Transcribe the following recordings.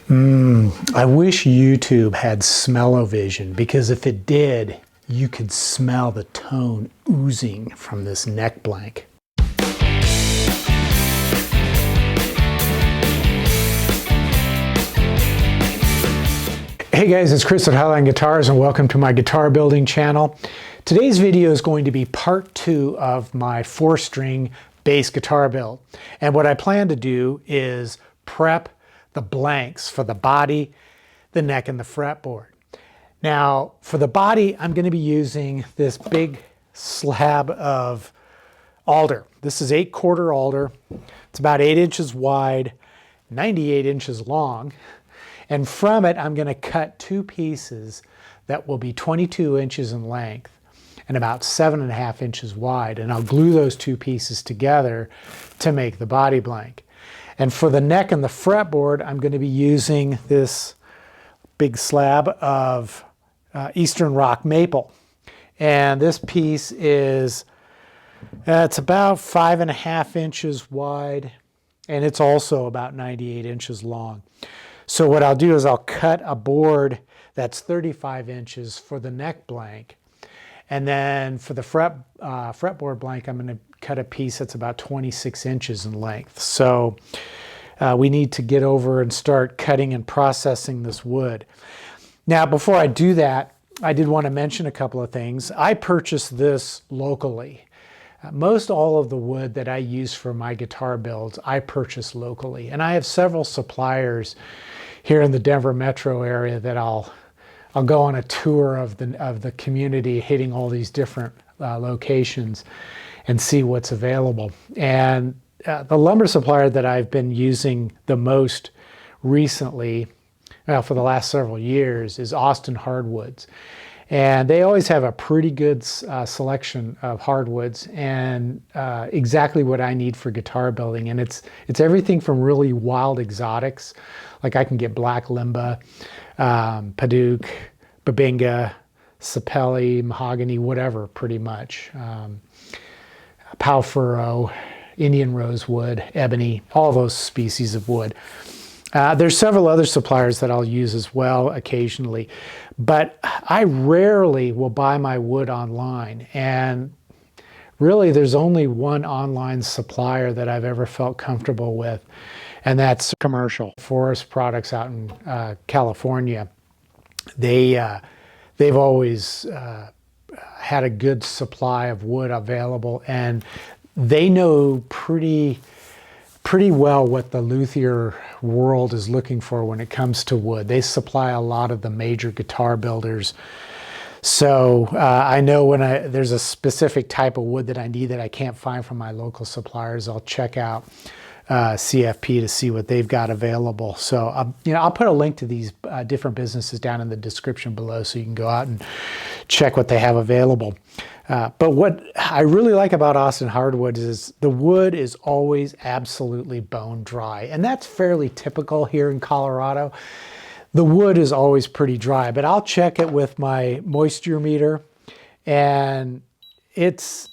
I wish YouTube had smell-o-vision, because if it did, you could smell the tone oozing from this neck blank. Hey guys, it's Chris at Highline Guitars and welcome to my guitar building channel. Today's video is going to be part 2 of my 4-string bass guitar build. And what I plan to do is prep the blanks for the body, the neck, and the fretboard. Now, for the body, I'm going to be using this big slab of alder. This is 8-quarter alder. It's about 8 inches wide, 98 inches long. And from it, I'm going to cut 2 pieces that will be 22 inches in length and about 7.5 inches wide. And I'll glue those 2 pieces together to make the body blank. And for the neck and the fretboard, I'm going to be using this big slab of Eastern Rock maple. And this piece is, it's about 5.5 inches wide, and it's also about 98 inches long. So what I'll do is I'll cut a board that's 35 inches for the neck blank. And then for the fretboard blank, I'm going to cut a piece that's about 26 inches in length. So we need to get over and start cutting and processing this wood. Now, before I do that, I did want to mention a couple of things. I purchased this locally. Most all of the wood that I use for my guitar builds, I purchase locally. And I have several suppliers here in the Denver metro area that I'll go on a tour of the community, hitting all these different locations and see what's available. And the lumber supplier that I've been using the most recently, well, for the last several years, is Austin Hardwoods. And they always have a pretty good selection of hardwoods and exactly what I need for guitar building. And it's everything from really wild exotics, like I can get black limba, Padauk, Babinga, sapelli, mahogany, whatever, pretty much. Pau furrow, Indian rosewood, ebony, all those species of wood. There's several other suppliers that I'll use as well occasionally, but I rarely will buy my wood online. And really, there's only one online supplier that I've ever felt comfortable with, and that's Commercial Forest Products out in California. They've always had a good supply of wood available, and they know pretty well what the luthier world is looking for when it comes to wood. They supply a lot of the major guitar builders. So I know when there's a specific type of wood that I need that I can't find from my local suppliers, I'll check out CFP to see what they've got available. So I'll put a link to these different businesses down in the description below so you can go out and check what they have available. But what I really like about Austin Hardwoods is the wood is always absolutely bone dry. And that's fairly typical here in Colorado. The wood is always pretty dry, but I'll check it with my moisture meter. And this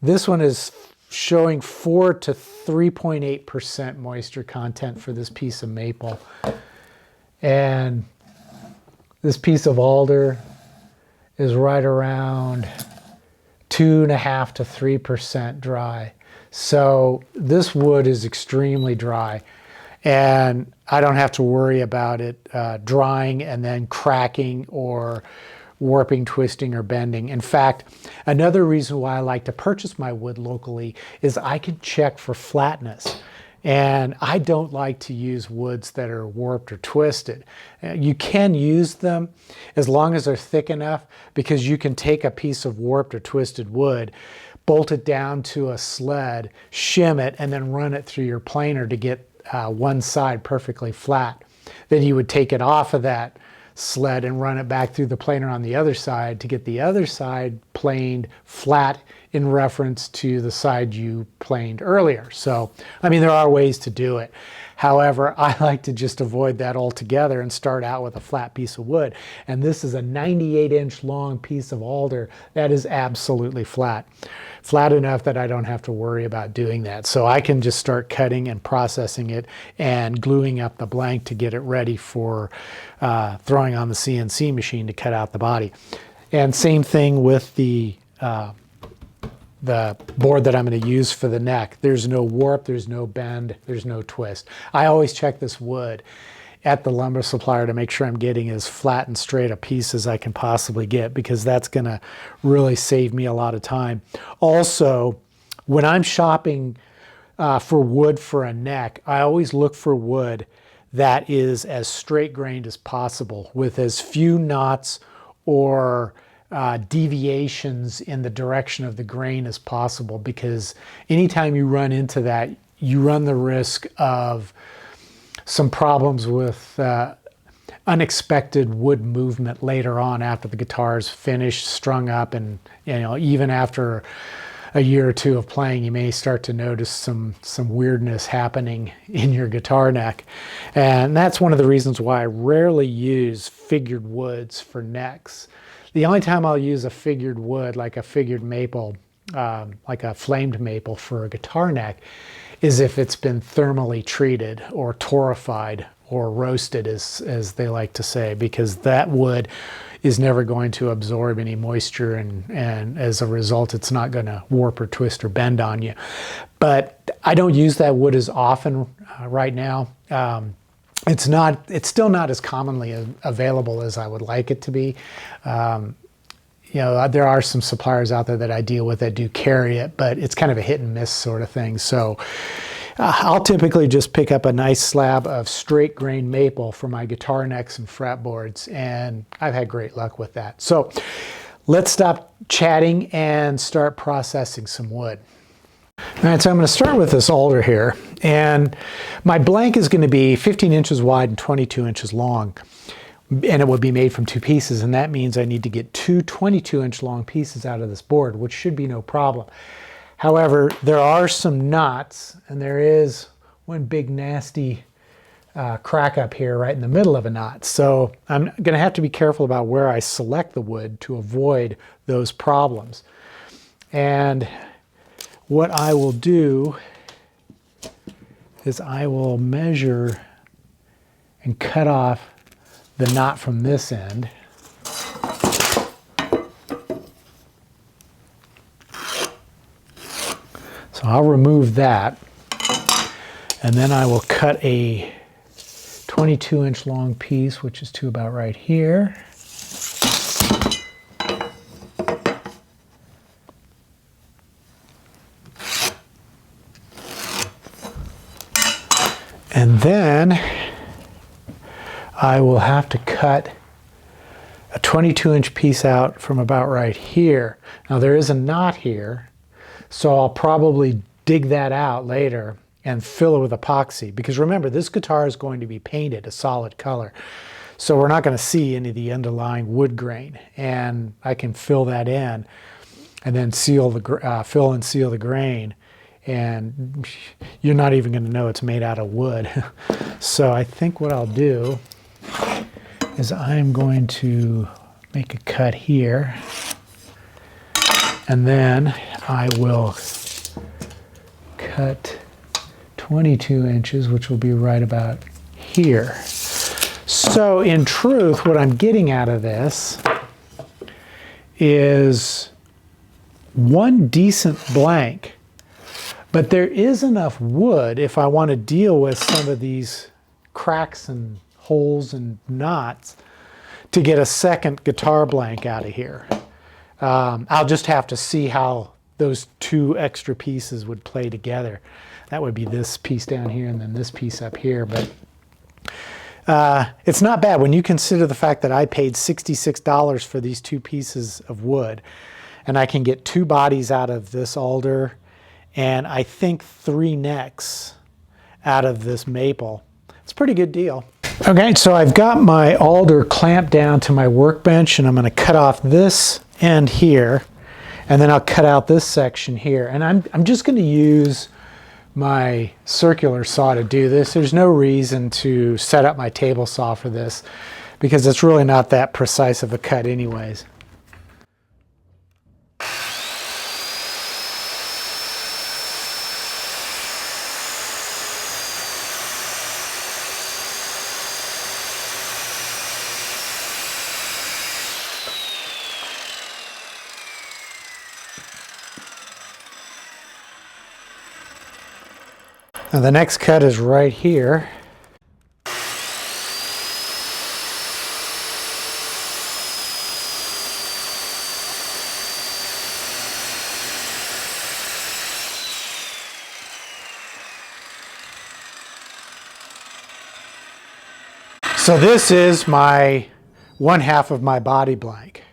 one is showing 4 to 3.8% moisture content for this piece of maple. And this piece of alder is right around 2.5 to 3% dry. So this wood is extremely dry, and I don't have to worry about it drying and then cracking or warping, twisting, or bending. In fact, another reason why I like to purchase my wood locally is I can check for flatness. And I don't like to use woods that are warped or twisted. You can use them as long as they're thick enough, because you can take a piece of warped or twisted wood, bolt it down to a sled, shim it, and then run it through your planer to get one side perfectly flat. Then you would take it off of that sled and run it back through the planer on the other side to get the other side planed flat in reference to the side you planed earlier. So, I mean, there are ways to do it. However, I like to just avoid that altogether and start out with a flat piece of wood. And this is a 98-inch long piece of alder that is absolutely flat. Flat enough that I don't have to worry about doing that. So I can just start cutting and processing it and gluing up the blank to get it ready for throwing on the CNC machine to cut out the body. And same thing with the board that I'm going to use for the neck. There's no warp, there's no bend, there's no twist. I always check this wood at the lumber supplier to make sure I'm getting as flat and straight a piece as I can possibly get, because that's going to really save me a lot of time. Also, when I'm shopping for wood for a neck, I always look for wood that is as straight grained as possible with as few knots or deviations in the direction of the grain as possible, because anytime you run into that, you run the risk of some problems with unexpected wood movement later on after the guitar is finished, strung up, and even after a year or two of playing, you may start to notice some weirdness happening in your guitar neck. And that's one of the reasons why I rarely use figured woods for necks. The only time I'll use a figured wood, like a figured maple, like a flamed maple for a guitar neck, is if it's been thermally treated or torrefied or roasted, as they like to say, because that wood is never going to absorb any moisture, and as a result, it's not going to warp or twist or bend on you. But I don't use that wood as often right now. It's still not as commonly available as I would like it to be. There are some suppliers out there that I deal with that do carry it, but it's kind of a hit and miss sort of thing. So I'll typically just pick up a nice slab of straight grain maple for my guitar necks and fretboards, and I've had great luck with that. So let's stop chatting and start processing some wood. All right, so I'm going to start with this alder here, and my blank is going to be 15 inches wide and 22 inches long. And it would be made from two pieces, and that means I need to get two 22-inch long pieces out of this board, which should be no problem. However, there are some knots, and there is one big nasty crack up here right in the middle of a knot. So I'm going to have to be careful about where I select the wood to avoid those problems. And what I will do is I will measure and cut off the knot from this end. So I'll remove that, and then I will cut a 22-inch long piece, which is to about right here. And then I will have to cut a 22-inch piece out from about right here. Now there is a knot here, so I'll probably dig that out later and fill it with epoxy, because remember, this guitar is going to be painted a solid color, so we're not going to see any of the underlying wood grain, and I can fill that in and then fill and seal the grain, and you're not even going to know it's made out of wood. So I think what I'll do is I'm going to make a cut here, and then I will cut 22 inches, which will be right about here. So in truth, what I'm getting out of this is one decent blank, but there is enough wood if I want to deal with some of these cracks and holes and knots to get a second guitar blank out of here. I'll just have to see how those two extra pieces would play together. That would be this piece down here and then this piece up here, but it's not bad when you consider the fact that I paid $66 for these two pieces of wood, and I can get two bodies out of this alder and I think 3 necks out of this maple. It's a pretty good deal. Okay, so I've got my alder clamped down to my workbench, and I'm going to cut off this end here, and then I'll cut out this section here. And I'm just going to use my circular saw to do this. There's no reason to set up my table saw for this because it's really not that precise of a cut anyways. Now the next cut is right here. So this is my 1/2 of my body blank.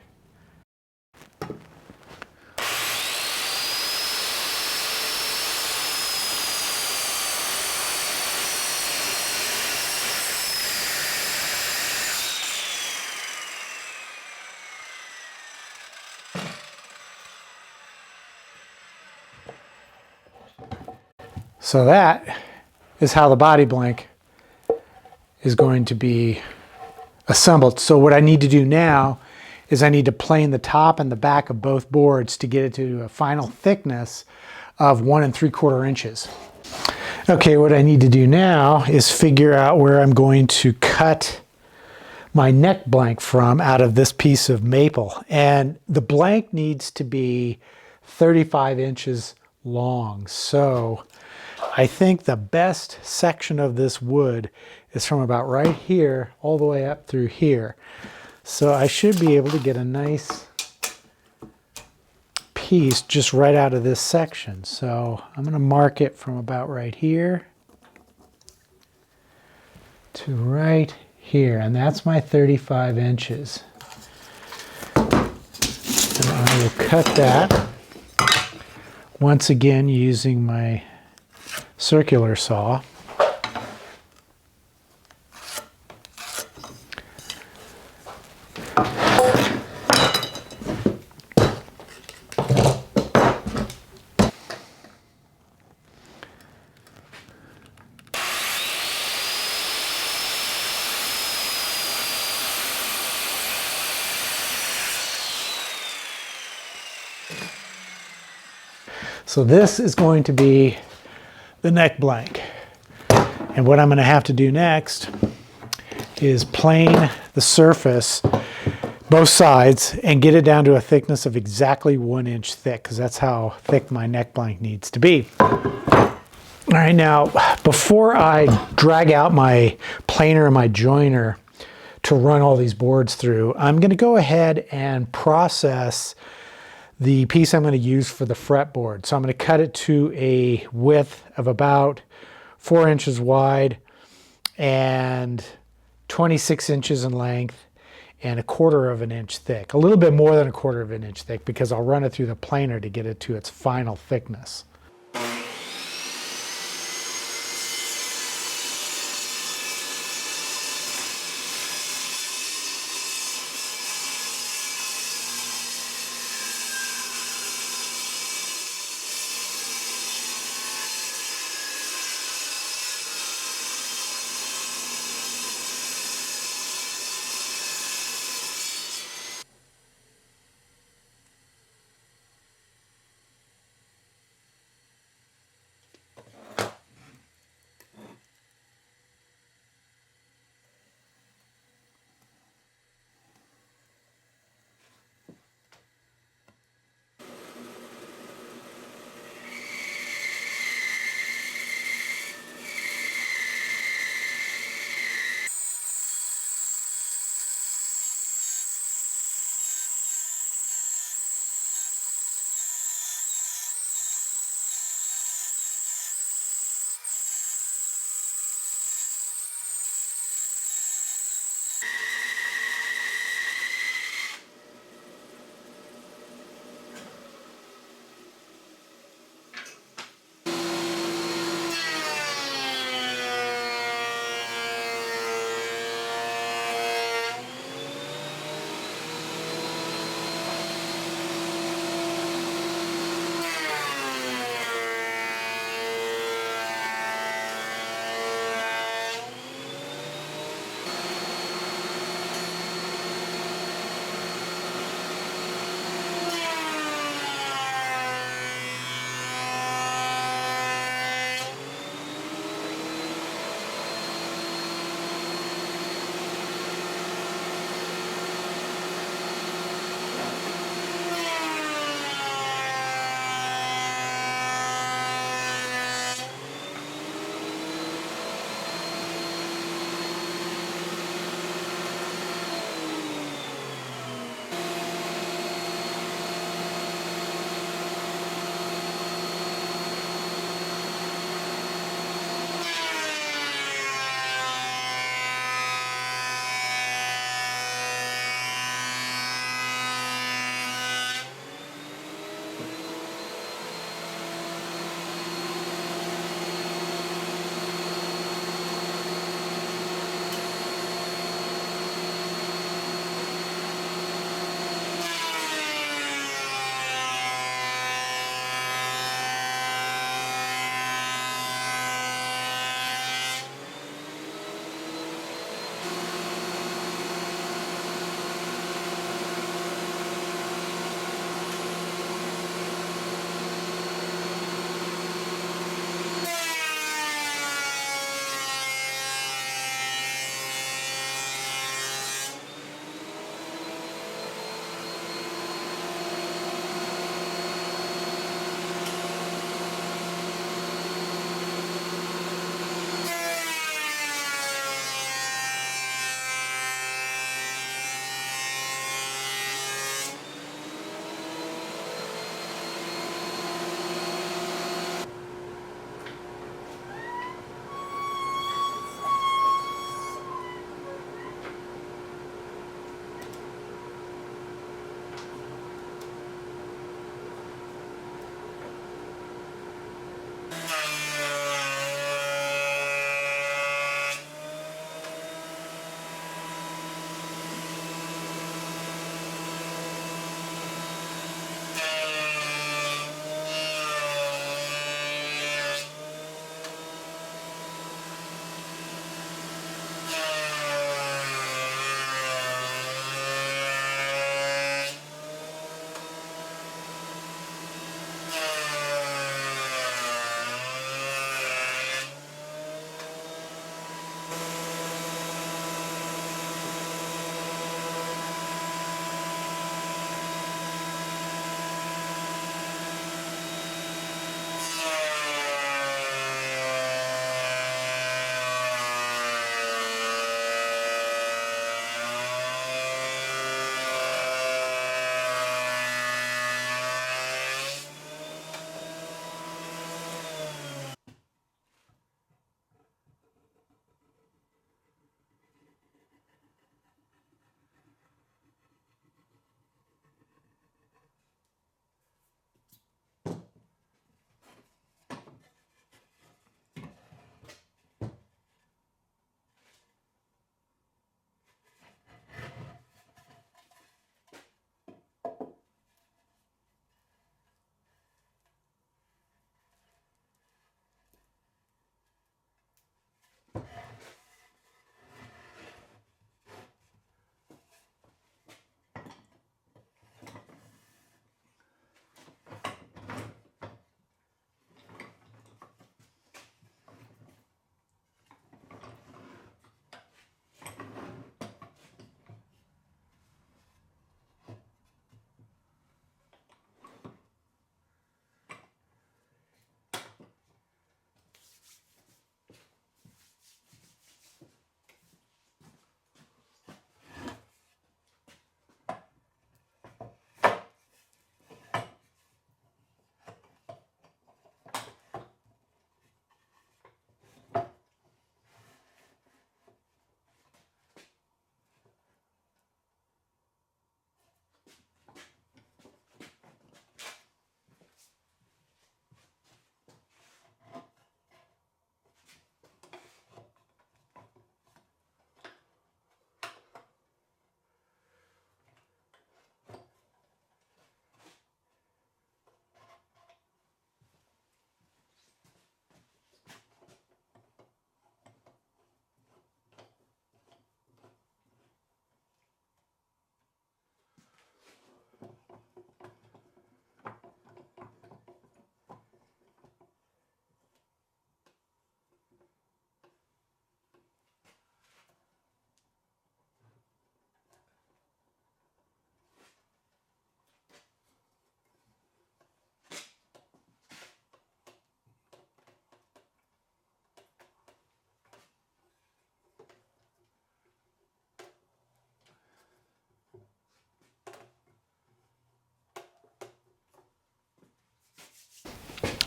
So that is how the body blank is going to be assembled. So what I need to do now is I need to plane the top and the back of both boards to get it to a final thickness of 1 3/4 inches. Okay, what I need to do now is figure out where I'm going to cut my neck blank from out of this piece of maple. And the blank needs to be 35 inches long. So I think the best section of this wood is from about right here all the way up through here. So I should be able to get a nice piece just right out of this section. So I'm going to mark it from about right here to right here, and that's my 35 inches. And I will cut that once again using my circular saw. So this is going to be the neck blank. And what I'm going to have to do next is plane the surface, both sides, and get it down to a thickness of exactly 1 inch thick, because that's how thick my neck blank needs to be. All right, now, before I drag out my planer and my joiner to run all these boards through, I'm going to go ahead and process the piece I'm going to use for the fretboard. So I'm going to cut it to a width of about 4 inches wide and 26 inches in length and 1/4 of an inch thick. A little bit more than 1/4 of an inch thick because I'll run it through the planer to get it to its final thickness.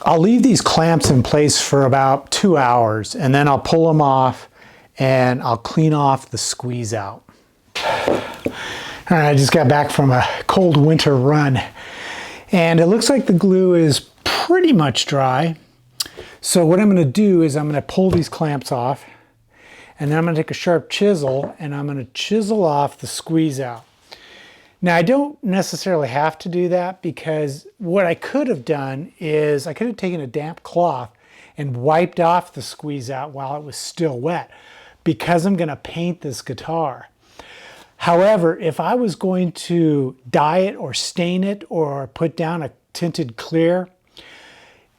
I'll leave these clamps in place for about 2 hours, and then I'll pull them off and I'll clean off the squeeze out. All right, I just got back from a cold winter run, and it looks like the glue is pretty much dry. So what I'm going to do is I'm going to pull these clamps off, and then I'm going to take a sharp chisel and I'm going to chisel off the squeeze out. Now, I don't necessarily have to do that, because what I could have done is I could have taken a damp cloth and wiped off the squeeze out while it was still wet, because I'm going to paint this guitar. However, if I was going to dye it or stain it or put down a tinted clear,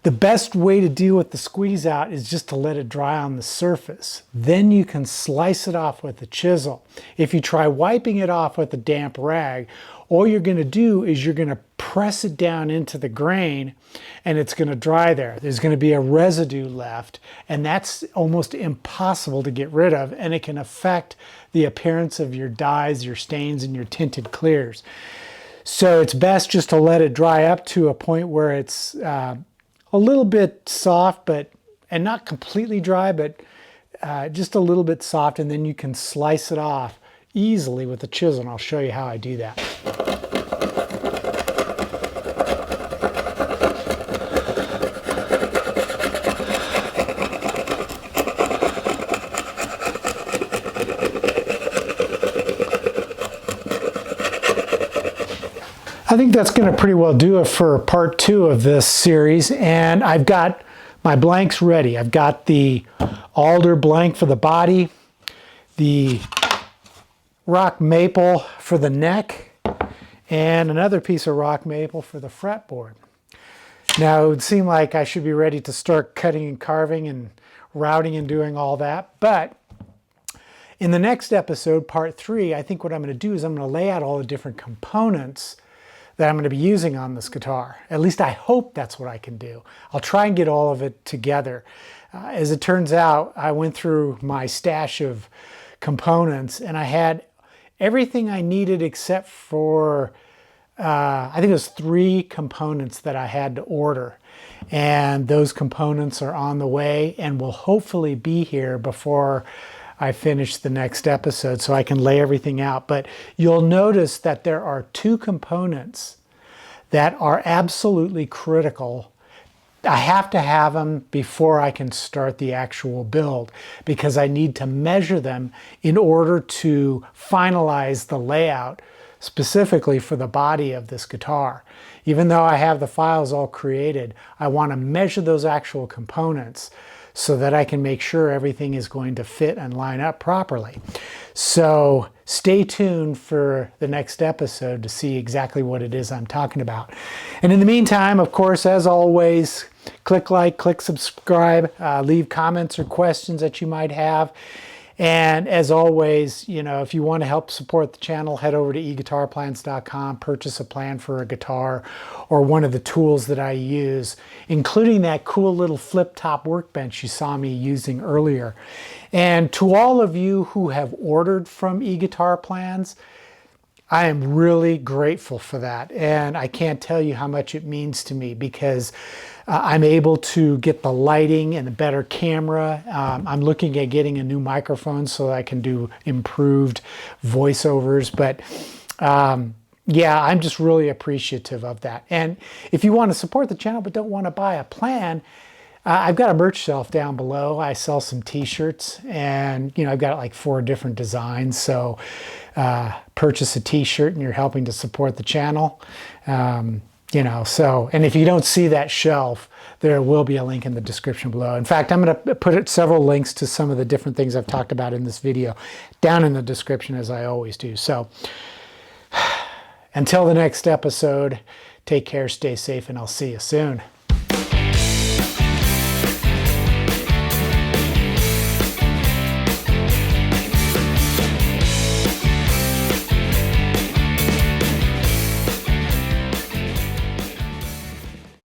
the best way to deal with the squeeze out is just to let it dry on the surface. Then you can slice it off with a chisel. If you try wiping it off with a damp rag, all you're going to do is you're going to press it down into the grain and it's going to dry there. There's going to be a residue left, and that's almost impossible to get rid of, and it can affect the appearance of your dyes, your stains, and your tinted clears. So it's best just to let it dry up to a point where it's a little bit soft, and not completely dry, but just a little bit soft, and then you can slice it off easily with a chisel, and I'll show you how I do that. I think that's going to pretty well do it for part 2 of this series, and I've got my blanks ready. I've got the alder blank for the body, the rock maple for the neck, and another piece of rock maple for the fretboard. Now, it would seem like I should be ready to start cutting and carving and routing and doing all that, but in the next episode, part 3, I think what I'm going to do is I'm going to lay out all the different components that I'm going to be using on this guitar. At least I hope that's what I can do. I'll try and get all of it together. As it turns out, I went through my stash of components and I had everything I needed except for, I think it was 3 components that I had to order. And those components are on the way and will hopefully be here before I finish the next episode, so I can lay everything out. But you'll notice that there are 2 components that are absolutely critical. I have to have them before I can start the actual build, because I need to measure them in order to finalize the layout specifically for the body of this guitar. Even though I have the files all created, I want to measure those actual components so that I can make sure everything is going to fit and line up properly. So stay tuned for the next episode to see exactly what it is I'm talking about. And in the meantime, of course, as always, click like, click subscribe, leave comments or questions that you might have. And as always, you know, if you want to help support the channel, head over to eguitarplans.com, purchase a plan for a guitar or one of the tools that I use, including that cool little flip-top workbench you saw me using earlier. And to all of you who have ordered from eGuitar Plans, I am really grateful for that, and I can't tell you how much it means to me, because I'm able to get the lighting and a better camera. I'm looking at getting a new microphone so that I can do improved voiceovers, but yeah, I'm just really appreciative of that. And if you want to support the channel but don't want to buy a plan, I've got a merch shelf down below. I sell some t-shirts, and you know, I've got like 4 different designs. So purchase a t-shirt and you're helping to support the channel. You know, so, and if you don't see that shelf, there will be a link in the description below. In fact, I'm going to put several links to some of the different things I've talked about in this video down in the description, as I always do. So until the next episode, take care, stay safe, and I'll see you soon.